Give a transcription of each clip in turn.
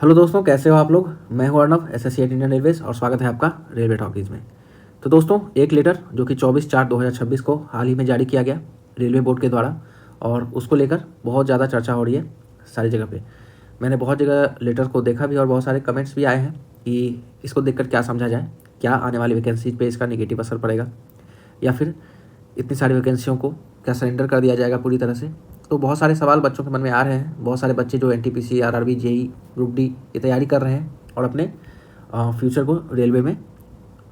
Hello दोस्तों, कैसे हो आप लोग। मैं हूं अर्नव, एसएससी इंडियन रेलवेज, और स्वागत है आपका रेलवे टॉकीज में। तो दोस्तों, एक लेटर जो कि 24/4/2026 को हाल ही में जारी किया गया रेलवे बोर्ड के द्वारा, और उसको लेकर बहुत ज़्यादा चर्चा हो रही है सारी जगह पे। मैंने बहुत जगह लेटर को देखा भी और बहुत सारे कमेंट्स भी आए हैं कि इसको देखकर क्या समझा जाए, क्या आने वाली वैकेंसी पे इसका नेगेटिव असर पड़ेगा, या फिर इतनी सारी वैकेंसियों को क्या सरेंडर कर दिया जाएगा पूरी तरह से। तो बहुत सारे सवाल बच्चों के मन में आ रहे हैं। बहुत सारे बच्चे जो NTPC, RRB, JE, group D की तैयारी कर रहे हैं और अपने फ्यूचर को रेलवे में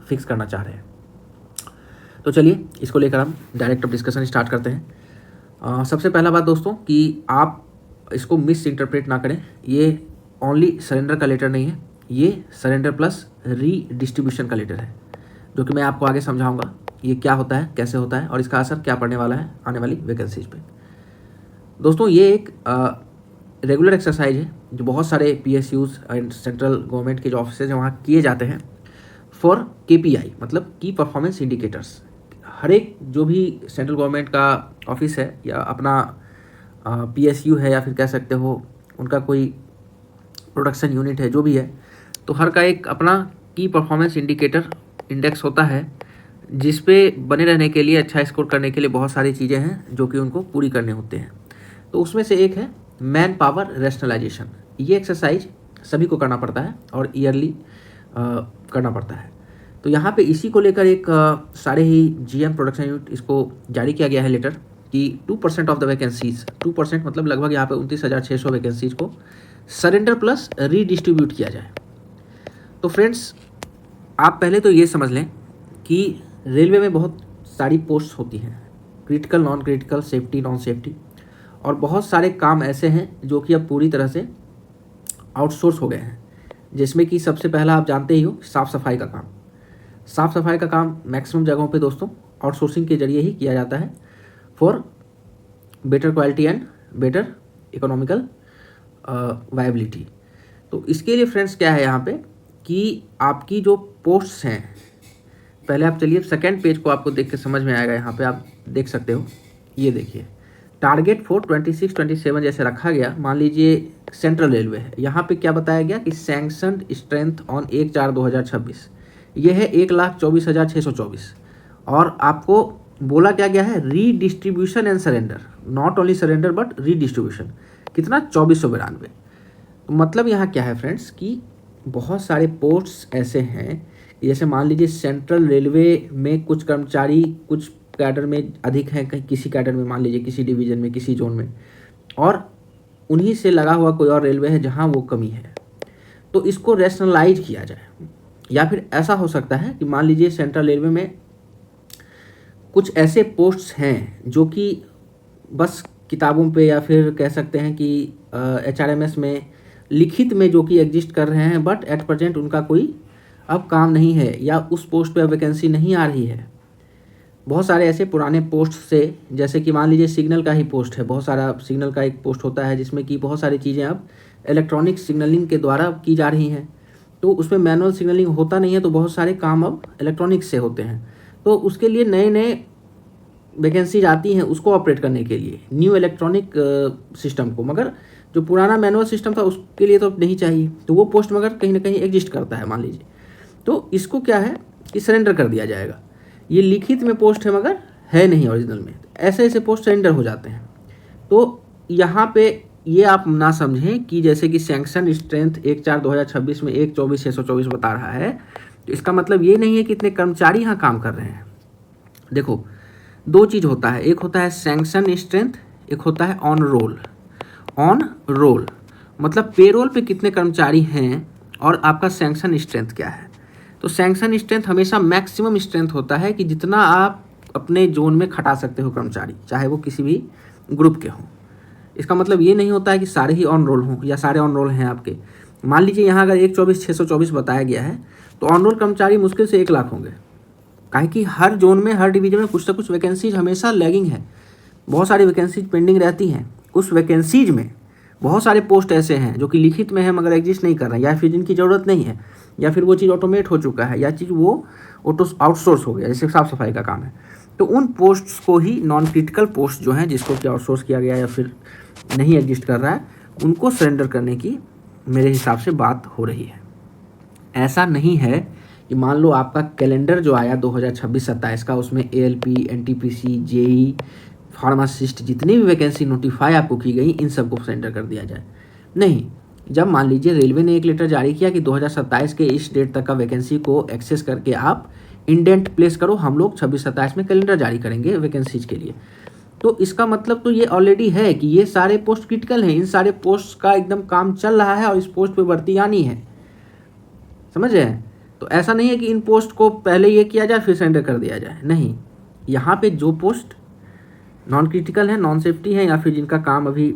फिक्स करना चाह रहे हैं। तो चलिए इसको लेकर हम डायरेक्ट अब डिस्कशन स्टार्ट करते हैं। सबसे पहला बात दोस्तों कि आप इसको मिस इंटरप्रेट ना करें। ये ओनली सरेंडर का लेटर नहीं है, ये सरेंडर प्लस रीडिस्ट्रीब्यूशन का लेटर है, जो कि मैं आपको आगे समझाऊंगा ये क्या होता है, कैसे होता है और इसका असर क्या पड़ने वाला है आने वाली वैकेंसीज पे। दोस्तों, ये एक रेगुलर एक्सरसाइज है जो बहुत सारे पीएसयूज एंड सेंट्रल गवर्नमेंट के जो ऑफिस हैं वहाँ किए जाते हैं फॉर केपीआई, मतलब की परफॉर्मेंस इंडिकेटर्स। हर एक जो भी सेंट्रल गवर्नमेंट का ऑफिस है या अपना पीएसयू है या फिर कह सकते हो उनका कोई प्रोडक्शन यूनिट है, जो भी है, तो हर का एक अपना की परफॉर्मेंस इंडिकेटर इंडेक्स होता है, जिस पे बने रहने के लिए, अच्छा स्कोर करने के लिए बहुत सारी चीज़ें हैं जो कि उनको पूरी करने होते हैं। तो उसमें से एक है मैन पावर रैशनलाइजेशन। ये एक्सरसाइज सभी को करना पड़ता है और ईयरली करना पड़ता है। तो यहाँ पे इसी को लेकर एक सारे ही जीएम प्रोडक्शन यूनिट इसको जारी किया गया है लेटर कि 2% ऑफ द वैकेंसीज, 2% मतलब लगभग यहाँ पे 29,600 वैकेंसीज को सरेंडर प्लस रीडिस्ट्रीब्यूट किया जाए। तो फ्रेंड्स, आप पहले तो ये समझ लें कि रेलवे में बहुत सारी पोस्ट होती हैं, critical, non critical, safety, non safety, और बहुत सारे काम ऐसे हैं जो कि अब पूरी तरह से आउटसोर्स हो गए हैं, जिसमें कि सबसे पहला आप जानते ही हो साफ़ सफाई का काम। साफ़ सफाई का काम मैक्सिमम जगहों पे दोस्तों आउटसोर्सिंग के जरिए ही किया जाता है for better quality and better economical viability. तो इसके लिए फ्रेंड्स क्या है यहाँ पे कि आपकी जो पोस्ट्स हैं, पहले आप चलिए सेकेंड पेज को आपको देख के समझ में आएगा। यहाँ पे आप देख सकते हो, ये देखिए, टारगेट फॉर 26-27 जैसे रखा गया। मान लीजिए सेंट्रल रेलवे है, यहाँ पे क्या बताया गया कि सैंक्शनड स्ट्रेंथ ऑन 1/4/2026 ये है 1,24,624, और आपको बोला क्या गया है, redistribution and surrender, not only surrender but redistribution, कितना 2492। मतलब यहाँ क्या है फ्रेंड्स कि बहुत सारे पोस्ट्स ऐसे हैं, जैसे मान लीजिए सेंट्रल रेलवे में कुछ कर्मचारी कुछ कैडर में अधिक हैं, कहीं किसी कैडर में, मान लीजिए किसी डिवीज़न में, किसी जोन में, और उन्हीं से लगा हुआ कोई और रेलवे है जहां वो कमी है। तो इसको रैशनलाइज किया जाए। या फिर ऐसा हो सकता है कि मान लीजिए सेंट्रल रेलवे में कुछ ऐसे पोस्ट्स हैं जो कि बस किताबों पे या फिर कह सकते हैं कि एचआरएमएस में लिखित में जो कि एग्जिस्ट कर रहे हैं, बट एट प्रेजेंट उनका कोई अब काम नहीं है या उस पोस्ट पे अब वैकेंसी नहीं आ रही है। बहुत सारे ऐसे पुराने पोस्ट से, जैसे कि मान लीजिए सिग्नल का ही पोस्ट है, बहुत सारा सिग्नल का एक पोस्ट होता है जिसमें कि बहुत सारी चीज़ें अब इलेक्ट्रॉनिक सिग्नलिंग के द्वारा की जा रही हैं। तो उसमें मैनुअल सिग्नलिंग होता नहीं है, तो बहुत सारे काम अब इलेक्ट्रॉनिक से होते हैं। तो उसके लिए नए नए वैकेंसीज आती हैं उसको ऑपरेट करने के लिए, न्यू इलेक्ट्रॉनिक सिस्टम को, मगर जो पुराना मैनुअल सिस्टम था उसके लिए तो नहीं चाहिए। तो वो पोस्ट मगर कहीं ना कहीं एग्जिस्ट करता है मान लीजिए, तो इसको क्या है कि सरेंडर कर दिया जाएगा। ये लिखित में पोस्ट है मगर है नहीं ओरिजिनल में, ऐसे ऐसे पोस्ट सरेंडर हो जाते हैं। तो यहाँ पे ये आप ना समझें कि जैसे कि सैंक्शन स्ट्रेंथ 1/4/2026 में 1,24,624 बता रहा है, तो इसका मतलब ये नहीं है कि इतने कर्मचारी यहाँ काम कर रहे हैं। देखो, दो चीज़ होता है, एक होता है सैंक्शन स्ट्रेंथ, एक होता है ऑन रोल। ऑन रोल मतलब पेरोल पे कितने कर्मचारी हैं और आपका सैंक्शन स्ट्रेंथ क्या है। तो सैंक्शन स्ट्रेंथ हमेशा मैक्सिमम स्ट्रेंथ होता है कि जितना आप अपने जोन में खटा सकते हो कर्मचारी, चाहे वो किसी भी ग्रुप के हों। इसका मतलब ये नहीं होता है कि सारे ही ऑन रोल हों या सारे ऑन रोल हैं आपके। मान लीजिए यहाँ अगर 1,24,624 बताया गया है, तो ऑन रोल कर्मचारी मुश्किल से 1 लाख होंगे, काहे कि हर जोन में, हर डिवीजन में कुछ ना कुछ वैकेंसीज हमेशा लैगिंग है, बहुत सारी वैकेंसीज पेंडिंग रहती हैं। उस वैकेंसीज में बहुत सारे पोस्ट ऐसे हैं जो कि लिखित में है मगर एग्जिस्ट नहीं कर रहे हैं, या फिर जिनकी ज़रूरत नहीं है, या फिर वो चीज़ ऑटोमेट हो चुका है, या चीज़ वो आउटसोर्स हो गया, जैसे साफ़ सफाई का काम है। तो उन पोस्ट्स को ही, नॉन क्रिटिकल पोस्ट जो हैं जिसको कि आउटसोर्स किया गया या फिर नहीं एग्जिस्ट कर रहा है, उनको सरेंडर करने की मेरे हिसाब से बात हो रही है। ऐसा नहीं है कि मान लो आपका कैलेंडर जो आया 2026-27 का, उसमें ALP, NTPC, JEE, फार्मासिस्ट जितनी भी वैकेंसी नोटिफाई आपको की गई, इन सबको सरेंडर कर दिया जाए। नहीं, जब मान लीजिए रेलवे ने एक लेटर जारी किया कि 2027 के इस डेट तक का वैकेंसी को एक्सेस करके आप इंडेंट प्लेस करो, हम लोग 26-27 में कैलेंडर जारी करेंगे वैकेंसीज के लिए, तो इसका मतलब तो ये ऑलरेडी है कि ये सारे पोस्ट क्रिटिकल हैं, इन सारे पोस्ट का एकदम काम चल रहा है और इस पोस्ट पे भर्ती आनी है, समझ रहे हैं। तो ऐसा नहीं है कि इन पोस्ट को पहले ये किया जाए फिर सरेंडर कर दिया जाए, नहीं, यहाँ पे जो पोस्ट नॉन क्रिटिकल है, नॉन सेफ्टी है, या फिर जिनका काम अभी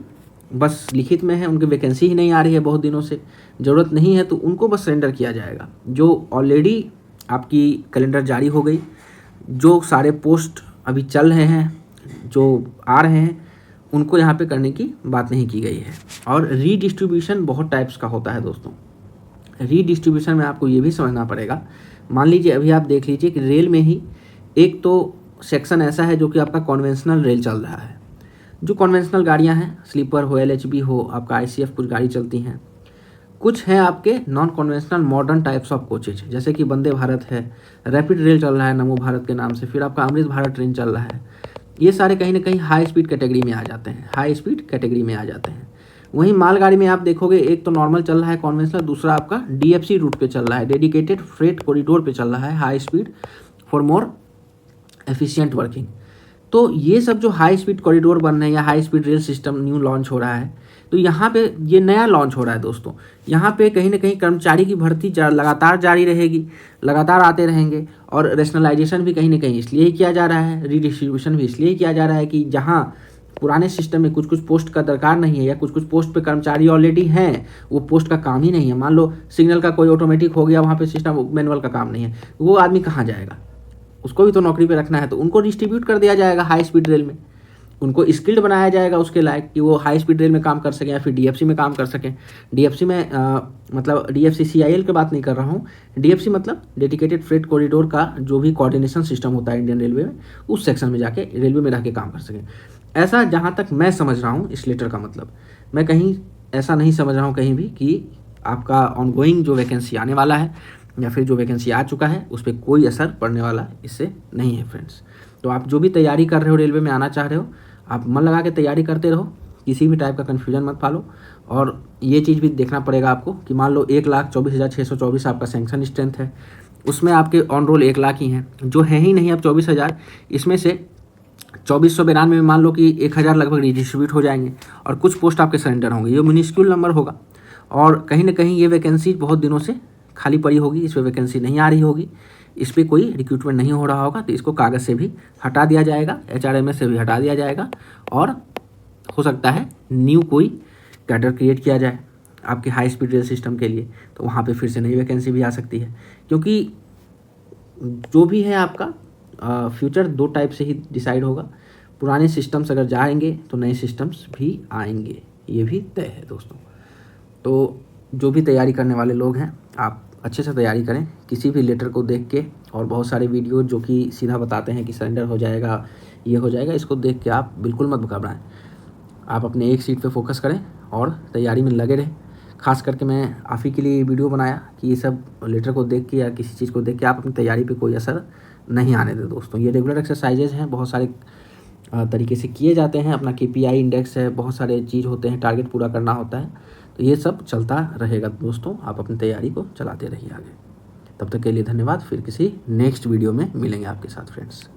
बस लिखित में है, उनकी वैकेंसी ही नहीं आ रही है बहुत दिनों से, ज़रूरत नहीं है, तो उनको बस सरेंडर किया जाएगा। जो ऑलरेडी आपकी कैलेंडर जारी हो गई, जो सारे पोस्ट अभी चल रहे हैं, जो आ रहे हैं, उनको यहाँ पे करने की बात नहीं की गई है। और रीडिस्ट्रीब्यूशन बहुत टाइप्स का होता है दोस्तों। रीडिस्ट्रीब्यूशन में आपको ये भी समझना पड़ेगा, मान लीजिए अभी आप देख लीजिए कि रेल में ही एक तो सेक्शन ऐसा है जो कि आपका कन्वेंशनल रेल चल रहा है, जो कन्वेंशनल गाड़ियाँ हैं, स्लीपर हो, LHB हो, आपका ICF कुछ गाड़ी चलती हैं, कुछ हैं आपके non conventional modern types of coaches, जैसे कि वंदे भारत है, रैपिड रेल चल रहा है नमो भारत के नाम से, फिर आपका अमृत भारत ट्रेन चल रहा है। ये सारे कहीं ना कहीं हाई स्पीड कैटेगरी में आ जाते हैं, हाई स्पीड कैटेगरी में आ जाते हैं। वहीं मालगाड़ी में आप देखोगे एक तो नॉर्मल चल रहा है कन्वेंशनल, दूसरा आपका DFC रूट पे चल रहा है, डेडिकेटेड फ्रेट कॉरिडोर पे चल रहा है, high speed for more efficient working. तो ये सब जो हाई स्पीड कॉरिडोर बन रहे हैं या high speed rail system new launch हो रहा है, तो यहाँ पे ये नया लॉन्च हो रहा है दोस्तों। यहाँ पे कहीं ना कहीं कर्मचारी की भर्ती लगातार जारी रहेगी, लगातार आते रहेंगे, और रेशनलाइजेशन भी कहीं ना कहीं इसलिए ही किया जा रहा है, रीडिस्ट्रीब्यूशन भी इसलिए ही किया जा रहा है कि जहाँ पुराने सिस्टम में कुछ कुछ पोस्ट का दरकार नहीं है या कुछ कुछ पोस्ट पे कर्मचारी ऑलरेडी हैं, वो पोस्ट का काम ही नहीं है, मान लो सिग्नल का कोई ऑटोमेटिक हो गया, वहाँ पे सिस्टम मैनुअल का काम नहीं है, वो आदमी कहाँ जाएगा, उसको भी तो नौकरी पे रखना है, तो उनको डिस्ट्रीब्यूट कर दिया जाएगा हाई स्पीड रेल में, उनको स्किल्ड बनाया जाएगा उसके लायक कि वो हाई स्पीड रेल में काम कर सकें या फिर DFC में काम कर सकें। DFC में मतलब DFC CIL की बात नहीं कर रहा हूँ, DFC मतलब डेडिकेटेड फ्रेट कॉरिडोर का जो भी कोऑर्डिनेशन सिस्टम होता है इंडियन रेलवे में, उस सेक्शन में जाके रेलवे में रह के काम कर सकें। ऐसा जहाँ तक मैं समझ रहा हूँ इस लेटर का मतलब, मैं कहीं ऐसा नहीं समझ रहा हूँ कहीं भी कि आपका ऑनगोइंग जो वैकेंसी आने वाला है या फिर जो वैकेंसी आ चुका है उस पर कोई असर पड़ने वाला इससे नहीं है फ्रेंड्स। तो आप जो भी तैयारी कर रहे हो, रेलवे में आना चाह रहे हो, आप मन लगा के तैयारी करते रहो, किसी भी टाइप का कन्फ्यूजन मत पालो। और ये चीज़ भी देखना पड़ेगा आपको कि मान लो 1,24,624 आपका सैंक्शन स्ट्रेंथ है, उसमें आपके ऑन रोल 1 लाख ही हैं, जो है ही नहीं अब 24,000, इसमें से 2492 में मान लो कि 1,000 लगभग डिस्ट्रीब्यूट हो जाएंगे और कुछ पोस्ट आपके सरेंडर होंगे, ये मिनिस्क्यूल नंबर होगा। और कहीं ना कहीं ये वैकेंसी बहुत दिनों से खाली पड़ी होगी, इस पर वैकेंसी नहीं आ रही होगी, इस पर कोई रिक्रूटमेंट नहीं हो रहा होगा, तो इसको कागज़ से भी हटा दिया जाएगा, HRMS से भी हटा दिया जाएगा, और हो सकता है न्यू कोई कैडर क्रिएट किया जाए आपके हाई स्पीड रेल सिस्टम के लिए, तो वहाँ पे फिर से नई वैकेंसी भी आ सकती है। क्योंकि जो भी है आपका फ्यूचर 2 टाइप से ही डिसाइड होगा, पुराने सिस्टम्स अगर जाएंगे तो नए सिस्टम्स भी आएंगे, ये भी तय है दोस्तों। तो जो भी तैयारी करने वाले लोग हैं, आप अच्छे से तैयारी करें, किसी भी लेटर को देख के, और बहुत सारे वीडियो जो कि सीधा बताते हैं कि सरेंडर हो जाएगा, ये हो जाएगा, इसको देख के आप बिल्कुल मत घबराएं। आप अपने एक सीट पे फोकस करें और तैयारी में लगे रहें। खास करके मैं आप ही के लिए वीडियो बनाया कि ये सब लेटर को देख के या किसी चीज़ को देख के आप अपनी तैयारी पे कोई असर नहीं आने दें दोस्तों। ये रेगुलर एक्सरसाइजेज हैं, बहुत सारे तरीके से किए जाते हैं, अपना KPI इंडेक्स है, बहुत सारे चीज़ होते हैं, टारगेट पूरा करना होता है, तो ये सब चलता रहेगा दोस्तों। आप अपनी तैयारी को चलाते रहिए आगे। तब तक के लिए धन्यवाद, फिर किसी नेक्स्ट वीडियो में मिलेंगे आपके साथ फ्रेंड्स।